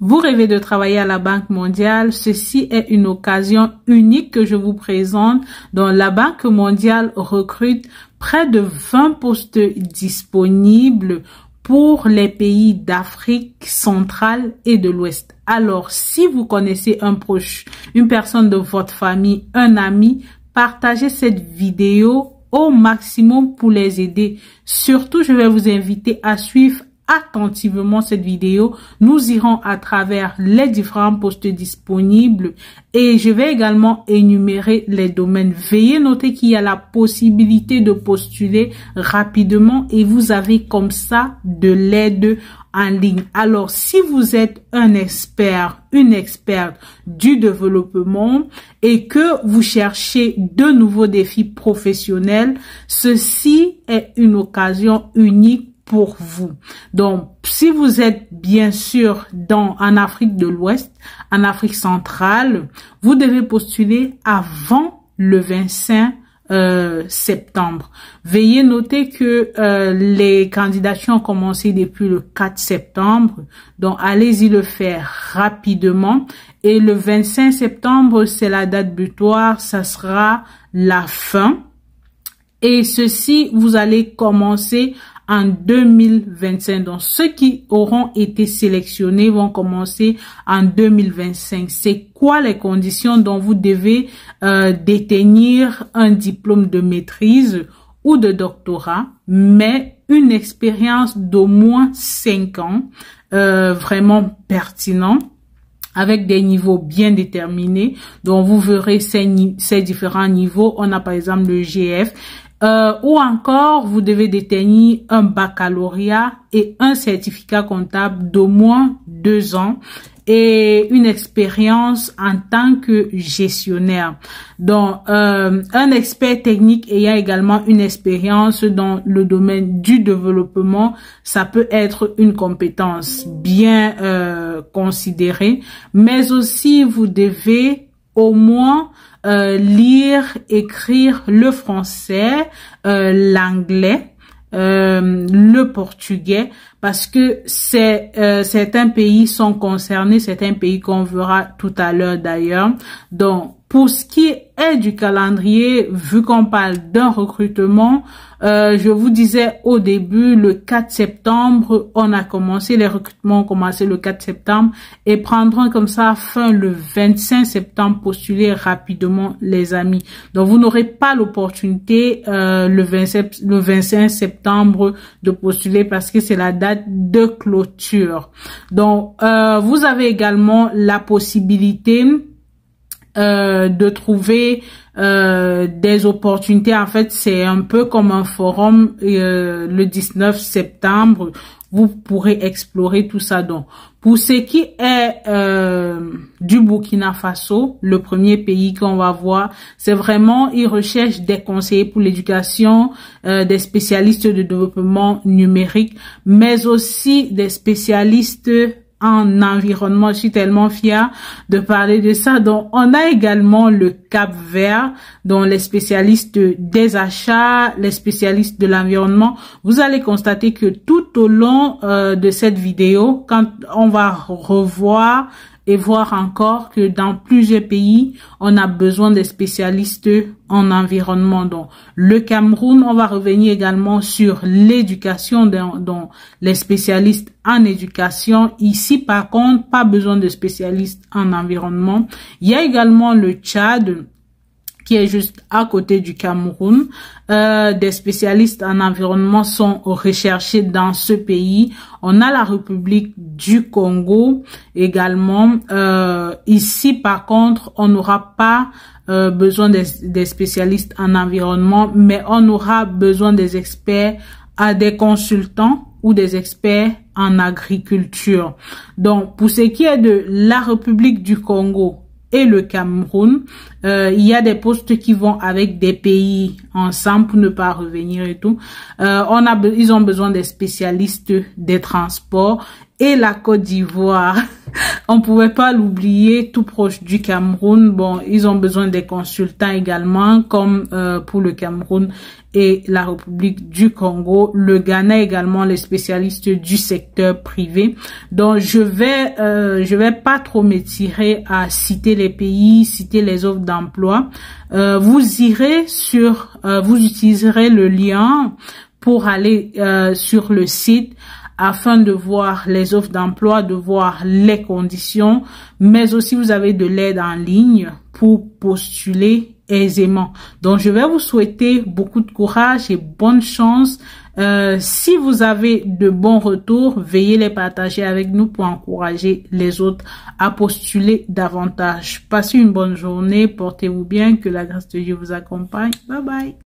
Vous rêvez de travailler à la Banque mondiale? Ceci est une occasion unique que je vous présente, dont la Banque mondiale recrute près de 20 postes disponibles pour les pays d'Afrique centrale et de l'Ouest. Alors, si vous connaissez un proche, une personne de votre famille, un ami, partagez cette vidéo au maximum pour les aider. Surtout, je vais vous inviter à suivre attentivement cette vidéo. Nous irons à travers les différents postes disponibles et je vais également énumérer les domaines. Veuillez noter qu'il y a la possibilité de postuler rapidement et vous avez comme ça de l'aide en ligne. Alors, si vous êtes un expert, une experte du développement et que vous cherchez de nouveaux défis professionnels, ceci est une occasion unique pour vous. Donc, si vous êtes bien sûr en Afrique de l'Ouest, en Afrique centrale, vous devez postuler avant le 25 septembre. Veuillez noter que les candidatures ont commencé depuis le 4 septembre. Donc, allez-y le faire rapidement. Et le 25 septembre, c'est la date butoir. Ça sera la fin. Et ceci, vous allez commencer en 2025. Donc, ceux qui auront été sélectionnés vont commencer en 2025. C'est quoi les conditions dont vous devez détenir un diplôme de maîtrise ou de doctorat, mais une expérience d'au moins 5 ans, vraiment pertinent, avec des niveaux bien déterminés. Donc, vous verrez ces différents niveaux. On a par exemple le GF, ou encore, vous devez détenir un baccalauréat et un certificat comptable d'au moins 2 ans et une expérience en tant que gestionnaire. Donc, un expert technique ayant également une expérience dans le domaine du développement, ça peut être une compétence bien considérée, mais aussi vous devez au moins lire, écrire le français, l'anglais, le portugais, parce que certains pays sont concernés, certains pays qu'on verra tout à l'heure d'ailleurs. Donc, pour ce qui est du calendrier, vu qu'on parle d'un recrutement, je vous disais au début, le 4 septembre, on a commencé, les recrutements ont commencé le 4 septembre et prendront comme ça fin le 25 septembre, postuler rapidement les amis. Donc, vous n'aurez pas l'opportunité le 25 septembre de postuler parce que c'est la date de clôture. Donc, vous avez également la possibilité de trouver des opportunités. En fait, c'est un peu comme un forum le 19 septembre. Vous pourrez explorer tout ça. Donc, pour ce qui est du Burkina Faso, le premier pays qu'on va voir, c'est vraiment, ils recherchent des conseillers pour l'éducation, des spécialistes de développement numérique, mais aussi des spécialistes en environnement. Je suis tellement fière de parler de ça. Donc, on a également le Cap-Vert, dont les spécialistes des achats, les spécialistes de l'environnement. Vous allez constater que tout au long de cette vidéo, quand on va revoir et voir encore que dans plusieurs pays, on a besoin des spécialistes en environnement. Donc, le Cameroun, on va revenir également sur l'éducation, dont les spécialistes en éducation. Ici, par contre, pas besoin de spécialistes en environnement. Il y a également le Tchad, qui est juste à côté du Cameroun. Des spécialistes en environnement sont recherchés dans ce pays. On a la République du Congo également. Ici, par contre, on n'aura pas besoin des spécialistes en environnement, mais on aura besoin des experts, des consultants ou des experts en agriculture. Donc, pour ce qui est de la République du Congo et le Cameroun, il y a des postes qui vont avec des pays ensemble pour ne pas revenir et tout. Ils ont besoin des spécialistes des transports. Et la Côte d'Ivoire, On pouvait pas l'oublier, tout proche du Cameroun. Bon, ils ont besoin des consultants également, comme pour le Cameroun et la République du Congo. Le Ghana également, les spécialistes du secteur privé. Donc, je vais pas trop m'étirer à citer les pays, citer les offres d'emploi. Vous irez vous utiliserez le lien pour aller sur le site afin de voir les offres d'emploi, de voir les conditions, mais aussi vous avez de l'aide en ligne pour postuler aisément. Donc, je vais vous souhaiter beaucoup de courage et bonne chance. Si vous avez de bons retours, veuillez les partager avec nous pour encourager les autres à postuler davantage. Passez une bonne journée, portez-vous bien, que la grâce de Dieu vous accompagne. Bye bye.